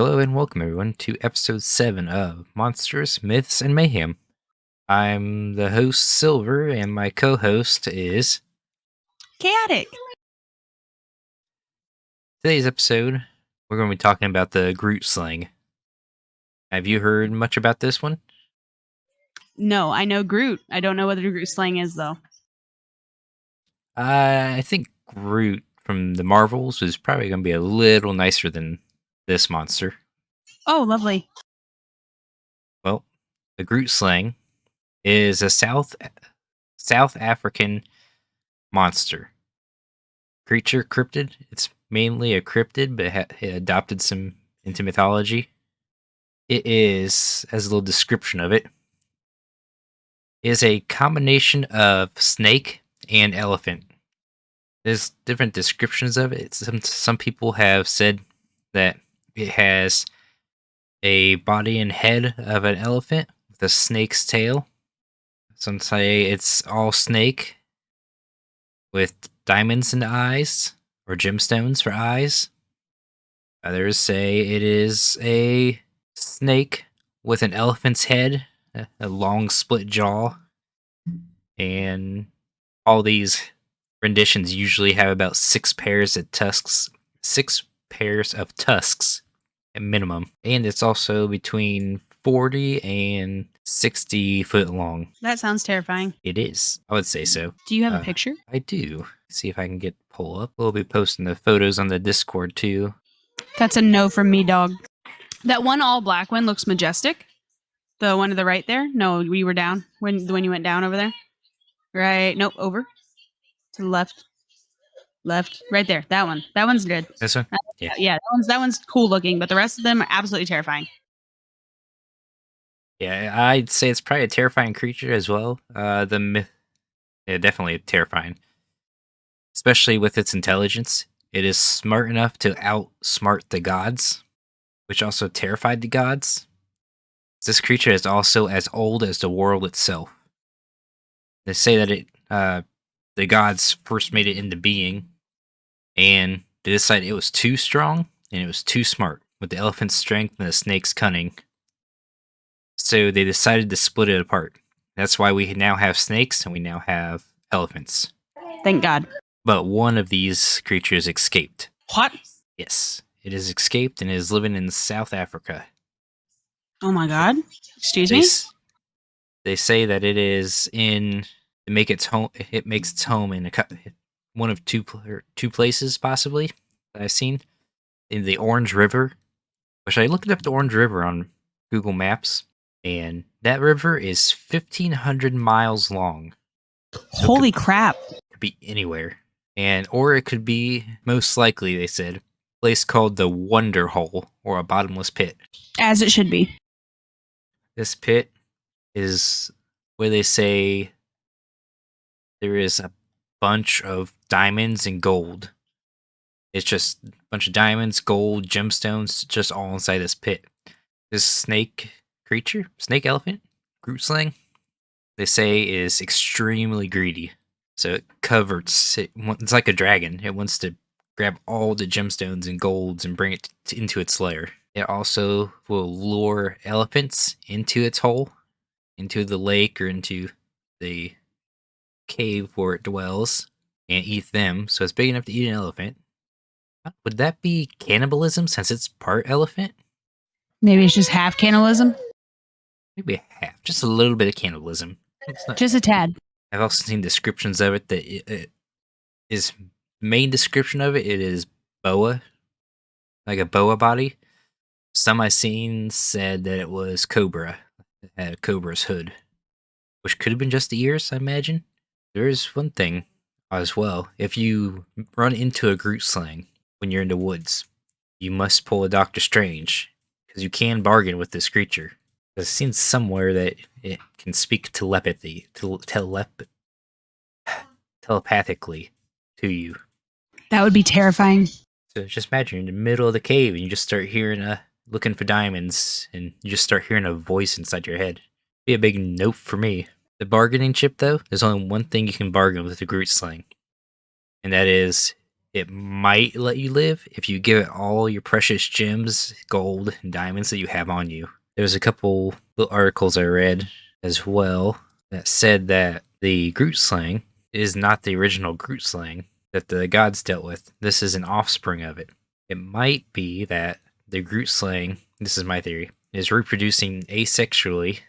Hello and welcome everyone to episode 7 of Monstrous Myths and Mayhem. I'm the host Silver and my co-host is Chaotic. Today's episode we're going to be talking about the Grootslang. Have you heard much about this one? No, I know Groot. I don't know what the Grootslang is though. I think Groot from the Marvels is probably going to be a little nicer than this monster. Oh, lovely. Well, the Grootslang is a South African monster. Creature cryptid. It's mainly a cryptid, but it adopted some into mythology. It is, as a little description of it, is a combination of snake and elephant. There's different descriptions of it. Some people have said that it has a body and head of an elephant with a snake's tail. Some say it's all snake with diamonds in the eyes, or gemstones for eyes. Others say it is a snake with an elephant's head, a long split jaw, and all these renditions usually have about 6 pairs of tusks, at minimum, and it's also between 40 and 60 foot long. That sounds terrifying. It is. I would say so. Do you have a picture? I do. See if I can pull up. We'll be posting the photos on the Discord too. That's a no from me, dog. That one all black one looks majestic. The one to the right there? No, we were down when you went down over there. Right. Nope. Over. To the left. Left. Right there. That one. That one's good. This one? Yeah. Yeah. That one's cool looking, but the rest of them are absolutely terrifying. Yeah, I'd say it's probably a terrifying creature as well. Definitely terrifying. Especially with its intelligence. It is smart enough to outsmart the gods, which also terrified the gods. This creature is also as old as the world itself. They say that the gods first made it into being, and they decided it was too strong and it was too smart, with the elephant's strength and the snake's cunning. So they decided to split it apart. That's why we now have snakes and we now have elephants. Thank God. But one of these creatures escaped. What? Yes, it has escaped and is living in South Africa. Oh my God. Excuse me? They say that it is it makes its home in one of two places, possibly, that I've seen. In the Orange River, which I looked up the Orange River on Google Maps, and that river is 1,500 miles long. So Holy crap. It could be anywhere. Or it could be, most likely, they said, a place called the Wonder Hole, or a bottomless pit. As it should be. This pit is where they say there is a bunch of diamonds and gold. It's just a bunch of diamonds, gold, gemstones, just all inside this pit. This snake elephant, Grootslang, they say is extremely greedy. So it's like a dragon. It wants to grab all the gemstones and golds and bring it into its lair. It also will lure elephants into its hole, into the lake or into the cave where it dwells, and eat them. So it's big enough to eat an elephant. Would that be cannibalism since it's part elephant? Maybe it's just half cannibalism? Maybe half. Just a little bit of cannibalism. Just a tad. I've also seen descriptions of it that main description of it is boa, like a boa body. Some I've seen said that it was cobra. It had a cobra's hood, which could have been just the ears, I imagine. There is one thing as well. If you run into a Grootslang when you're in the woods, you must pull a Doctor Strange, because you can bargain with this creature. I've seen somewhere that it can speak telepathically to you. That would be terrifying. So just imagine you're in the middle of the cave and you just start hearing looking for diamonds, and you just start hearing a voice inside your head. Be a big nope for me. The bargaining chip, though, there's only one thing you can bargain with the Grootslang, and that is it might let you live if you give it all your precious gems, gold, and diamonds that you have on you. There's a couple little articles I read as well that said that the Grootslang is not the original Grootslang that the gods dealt with. This is an offspring of it. It might be that the Grootslang, this is my theory, is reproducing asexually,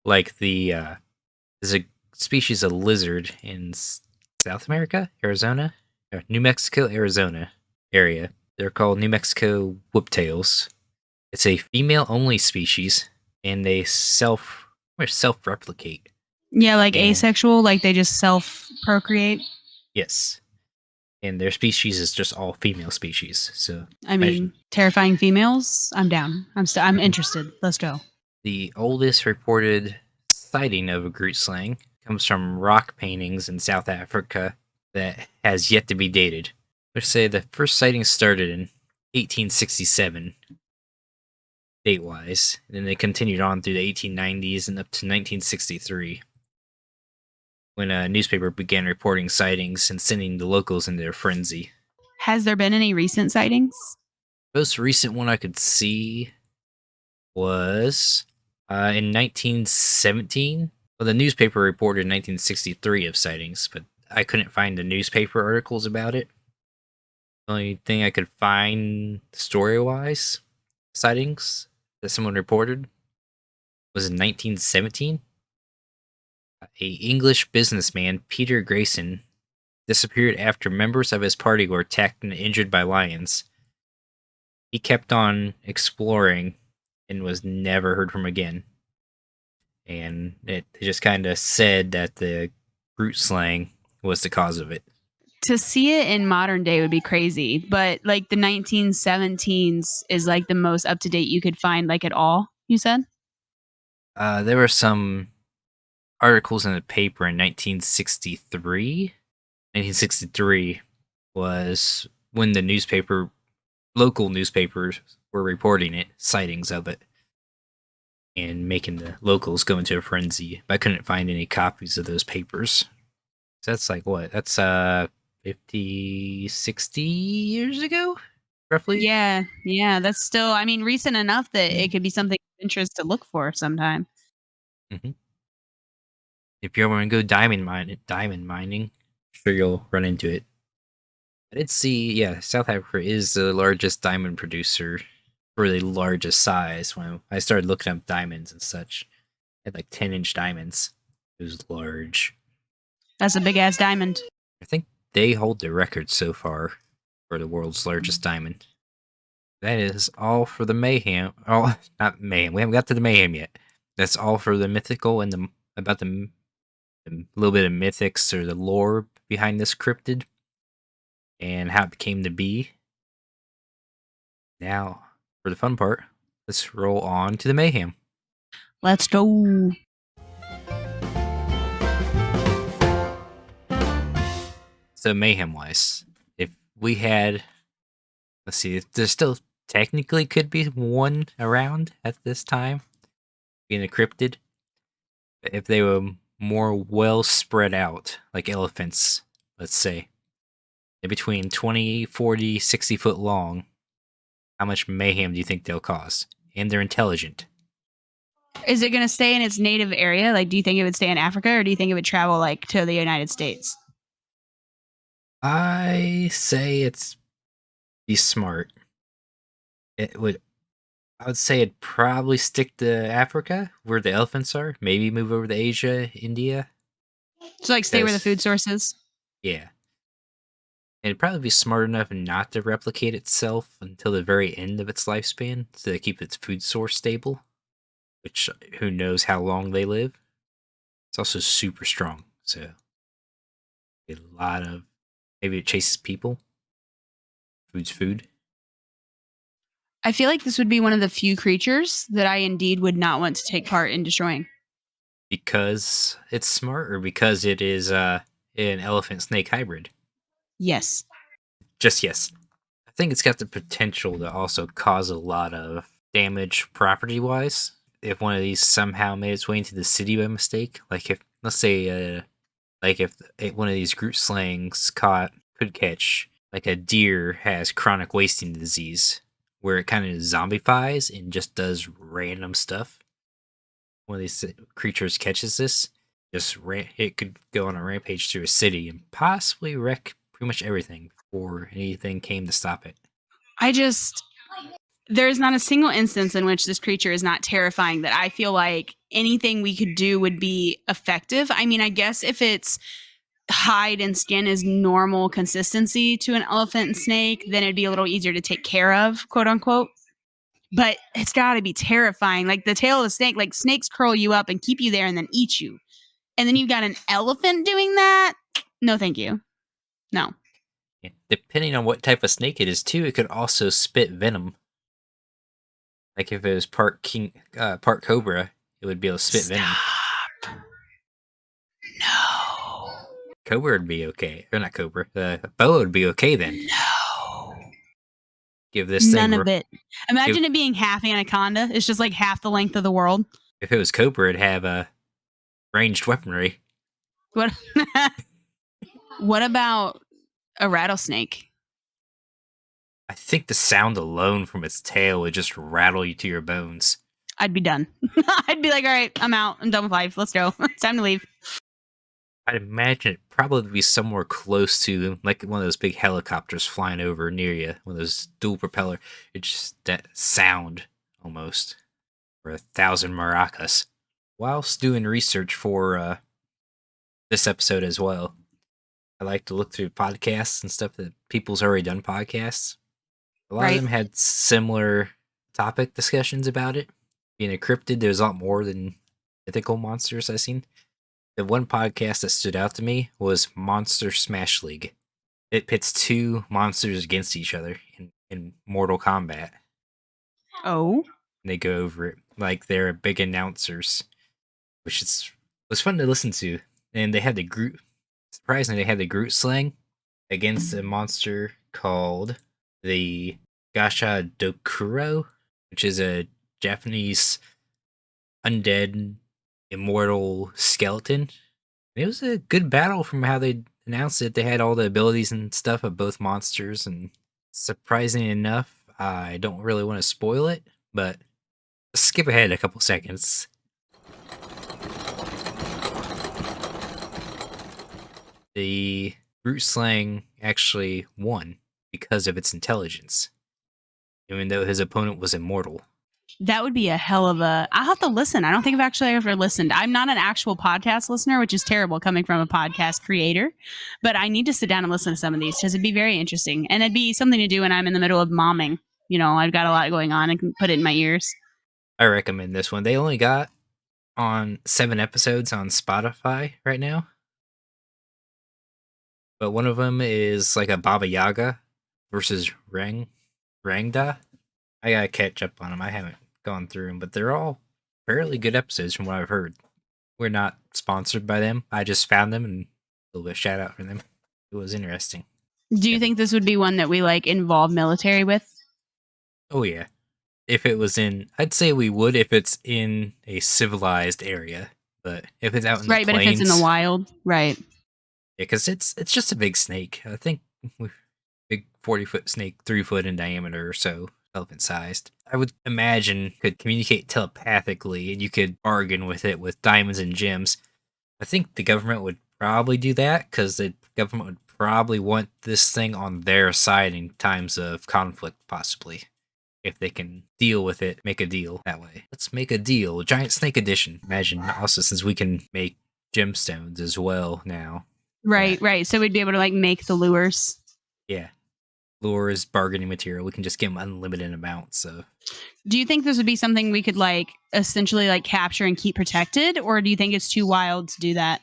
like there's a species of lizard in South America, Arizona, or New Mexico, Arizona area. They're called New Mexico whiptails. It's a female-only species, and they self-replicate. Yeah, like And asexual, like they just self procreate. yes, and their species is just all female species. So I mean, terrifying females. I'm down. I'm interested. Let's go. the oldest reported sighting of a Grootslang comes from rock paintings in South Africa that has yet to be dated. Let's say the first sighting started in 1867, date-wise, and then they continued on through the 1890s and up to 1963, when a newspaper began reporting sightings and sending the locals into a frenzy. Has there been any recent sightings? Most recent one I could see was in 1917. Well, the newspaper reported 1963 of sightings, but I couldn't find the newspaper articles about it. The only thing I could find story-wise, sightings that someone reported, was in 1917. A English businessman, Peter Grayson, disappeared after members of his party were attacked and injured by lions. He kept on exploring and was never heard from again. And it just kind of said that the Grootslang was the cause of it. To see it in modern day would be crazy, but like the 1917s is like the most up to date you could find, like at all. You said There were some articles in the paper in 1963. 1963 was when the local newspapers were reporting it, sightings of it, and making the locals go into a frenzy. But I couldn't find any copies of those papers. So that's like what? That's 50, 60 years ago, roughly? yeah, that's still, I mean, recent enough that it could be something of interest to look for sometime. Mm-hmm. If you ever want to go diamond mining, sure you'll run into it. I did see, yeah, South Africa is the largest diamond producer for the largest size. When I started looking up diamonds and such, it had like 10-inch diamonds. It was large. That's a big ass diamond. I think they hold the record so far for the world's largest diamond. That is all for the mayhem. Oh, not mayhem. We haven't got to the mayhem yet. That's all for the mythical and about the little bit of mythics or the lore behind this cryptid and how it came to be. Now, for the fun part, let's roll on to the mayhem. Let's go. So, mayhem wise, if we had, let's see, there still technically could be one around at this time being a cryptid. If they were more well spread out, like elephants, let's say, they're between 20, 40, 60 foot long, how much mayhem do you think they'll cause? And they're intelligent. Is it going to stay in its native area? Like, do you think it would stay in Africa, or do you think it would travel like to the United States? I say it's be smart. I would say it'd probably stick to Africa, where the elephants are. Maybe move over to Asia, India. So like stay where the food source is? Yeah. And it'd probably be smart enough not to replicate itself until the very end of its lifespan, so they keep its food source stable. Which, who knows how long they live. It's also super strong, so a lot of, maybe it chases people. Food's food. I feel like this would be one of the few creatures that I indeed would not want to take part in destroying. Because it's smart, or because it is an elephant snake hybrid? Yes. Just yes. I think it's got the potential to also cause a lot of damage property wise. If one of these somehow made its way into the city by mistake, like if, let's say, like if one of these Grootslangs could catch like a deer has chronic wasting disease, where it kind of zombifies and just does random stuff. One of these creatures catches this, it could go on a rampage through a city and possibly wreck pretty much everything before anything came to stop it. There's not a single instance in which this creature is not terrifying that I feel like anything we could do would be effective. I mean, I guess if it's hide and skin is normal consistency to an elephant and snake, then it'd be a little easier to take care of, quote unquote. But it's got to be terrifying. Like the tail of the snake, like snakes curl you up and keep you there and then eat you. And then you've got an elephant doing that? No, thank you. No. Yeah, depending on what type of snake it is, too, it could also spit venom. Like if it was part cobra, it would be able to spit venom. No. Cobra would be okay. Or not cobra. Boa would be okay then. No. Give this None thing... of it. Imagine it being half anaconda. It's just like half the length of the world. If it was cobra, it'd have a ranged weaponry. What? What about a rattlesnake? I think the sound alone from its tail would just rattle you to your bones. I'd be done. I'd be like, all right, I'm out. I'm done with life. Let's go. It's time to leave. I'd imagine it'd probably be somewhere close to like one of those big helicopters flying over near you, one of those dual propeller. It's just that sound almost. Or 1,000 maracas. Whilst doing research for this episode as well, I like to look through podcasts and stuff that people's already done podcasts. A lot of them had similar topic discussions about it. Being a cryptid, there's a lot more than mythical monsters I've seen. The one podcast that stood out to me was Monster Smash League. It pits two monsters against each other in Mortal Kombat. Oh. And they go over it like they're big announcers, which was fun to listen to. And they had surprisingly, they had the Grootslang against a monster called the Gasha Dokuro, which is a Japanese undead immortal skeleton. And it was a good battle from how they announced it. They had all the abilities and stuff of both monsters, and surprisingly enough, I don't really want to spoil it, but skip ahead a couple seconds. The Grootslang actually won because of its intelligence, even though his opponent was immortal. That would be a hell of a... I'll have to listen. I don't think I've actually ever listened. I'm not an actual podcast listener, which is terrible coming from a podcast creator, but I need to sit down and listen to some of these because it'd be very interesting. And it'd be something to do when I'm in the middle of momming. You know, I've got a lot going on. I can put it in my ears. I recommend this one. They only got on 7 episodes on Spotify right now. But one of them is like a Baba Yaga versus Rangda. I gotta catch up on them. I haven't gone through them, but they're all fairly good episodes from what I've heard. We're not sponsored by them. I just found them and a little bit of shout out for them. It was interesting. Do you think this would be one that we like involve military with? Oh yeah. If it was I'd say we would if it's in a civilized area. But if it's out in the plains, but if it's in the wild, right? Yeah, because it's just a big snake. I think big 40-foot snake, 3 foot in diameter or so, elephant sized. I would imagine could communicate telepathically, and you could bargain with it with diamonds and gems. I think the government would probably do that because the government would probably want this thing on their side in times of conflict, possibly. If they can deal with it, make a deal that way. Let's make a deal. Giant Snake Edition. Imagine also since we can make gemstones as well now. Right. So we'd be able to like make the lures. Yeah. Lures, bargaining material. We can just give them unlimited amounts of. Do you think this would be something we could like essentially like capture and keep protected? Or do you think it's too wild to do that?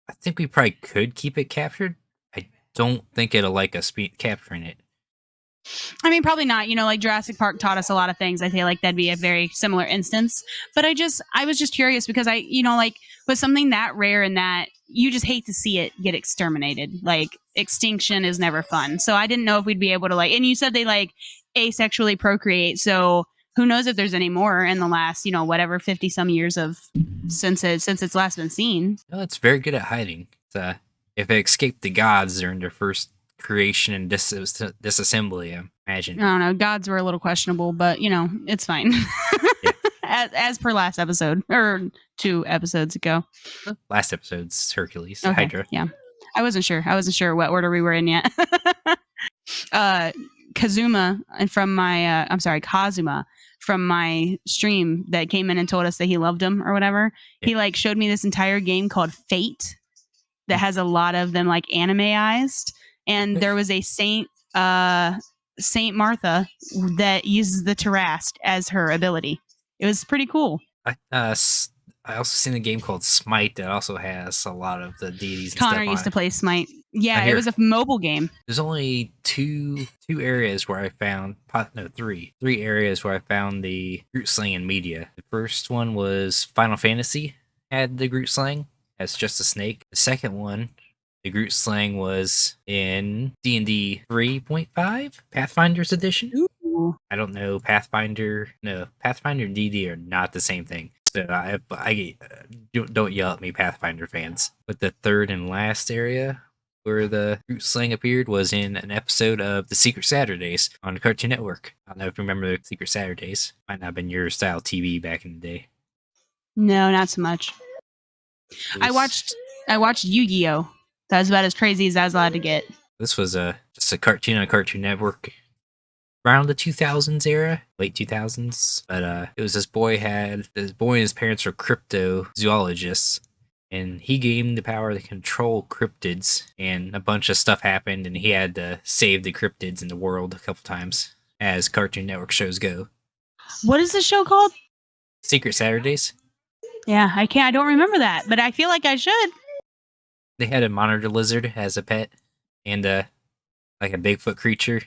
I think we probably could keep it captured. I don't think it'll like us capturing it. I mean, probably not. You know, like Jurassic Park taught us a lot of things. I feel like that'd be a very similar instance. But I was just curious because with something that rare and that you just hate to see it get exterminated. Like extinction is never fun. So I didn't know if we'd be able to and you said they like asexually procreate. So who knows if there's any more in the last, 50 some years of since it's last been seen. Well, it's very good at hiding. If it escaped the gods during their first creation and disassembly, I imagine. I don't know. Gods were a little questionable, but it's fine. Yeah. as per last episode or 2 episodes ago. Last episode's Hercules, Okay, Hydra. yeah. I wasn't sure what order we were in yet. Kazuma from my Kazuma from my stream that came in and told us that he loved him or whatever. Yeah. He showed me this entire game called Fate that has a lot of them animeized, and there was a Saint Martha that uses the Tarast as her ability. It was pretty cool. I also seen a game called Smite that also has a lot of the deities and Connor stuff used on to it. play Smite. Yeah, it was a mobile game. There's only two areas where I found three areas where I found the Grootslang in media. The first one was Final Fantasy had the Grootslang as just a snake. The second one, the Grootslang, was in D&D 3.5 Pathfinder's edition. Ooh. I don't know, Pathfinder and D&D are not the same thing. So I don't yell at me, Pathfinder fans. But the third and last area where the Grootslang appeared was in an episode of The Secret Saturdays on Cartoon Network. I don't know if you remember The Secret Saturdays. Might not have been your style TV back in the day. No, not so much. I watched Yu-Gi-Oh! That was about as crazy as I was allowed to get. This was just a cartoon on Cartoon Network around the 2000s era, late 2000s. But it was this boy and his parents were cryptozoologists, and he gained the power to control cryptids, and a bunch of stuff happened, and he had to save the cryptids in the world a couple times, as Cartoon Network shows go. What is the show called? Secret Saturdays. Yeah, I don't remember that, but I feel like I should. They had a monitor lizard as a pet, and like a Bigfoot creature.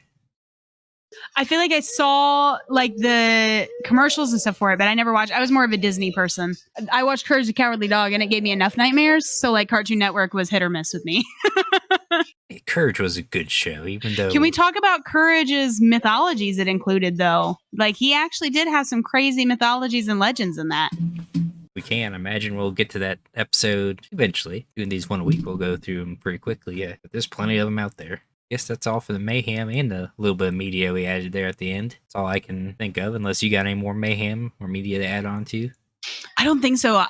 I feel like I saw the commercials and stuff for it, but I never watched. I was more of a Disney person. I watched Courage the Cowardly Dog, and it gave me enough nightmares. So Cartoon Network was hit or miss with me. Courage was a good show, even though. Can we talk about Courage's mythologies it included, though? He actually did have some crazy mythologies and legends in that. We can imagine we'll get to that episode eventually. Doing these one a week, we'll go through them pretty quickly. Yeah, but there's plenty of them out there. Guess that's all for the mayhem and the little bit of media we added there at the end. That's all I can think of, unless you got any more mayhem or media to add on to. I don't think so.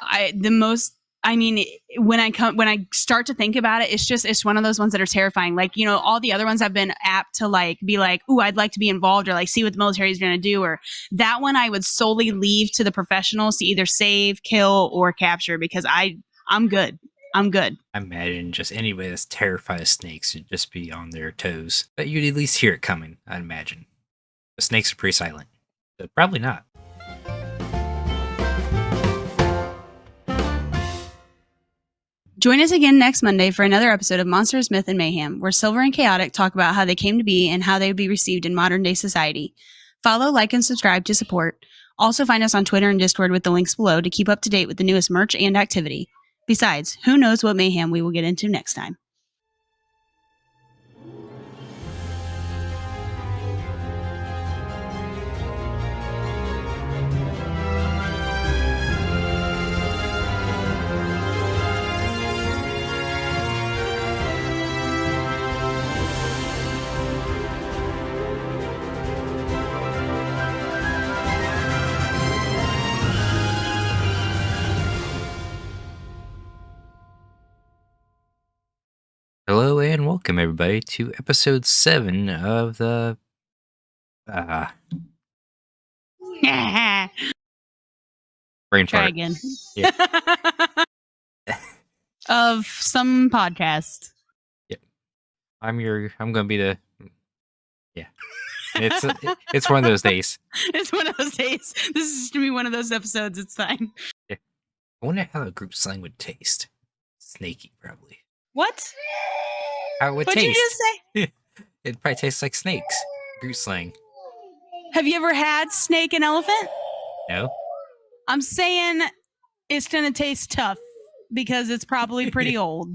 When I start to think about it, it's one of those ones that are terrifying. All the other ones I've been apt to be like, ooh, I'd like to be involved, or see what the military is going to do, or that one I would solely leave to the professionals to either save, kill, or capture, because I'm good. I imagine just anybody that's terrified of snakes would just be on their toes. But you'd at least hear it coming, I'd imagine. The snakes are pretty silent. But probably not. Join us again next Monday for another episode of Monsters, Myth, and Mayhem, where Silver and Chaotic talk about how they came to be and how they would be received in modern-day society. Follow, like, and subscribe to support. Also find us on Twitter and Discord with the links below to keep up to date with the newest merch and activity. Besides, who knows what mayhem we will get into next time. Hello and welcome everybody to episode 7 of the brain Try fart. again. Yeah. Of some podcast. Yep. I'm gonna be the it's one of those days. It's one of those days. This is gonna be one of those episodes. It's fine. Yeah. I wonder how the Grootslang would taste. Snaky, probably. What? How it would What'd taste. you just say? It'd probably taste like snakes. Grootslang. Have you ever had snake and elephant? No. I'm saying it's gonna taste tough because it's probably pretty old.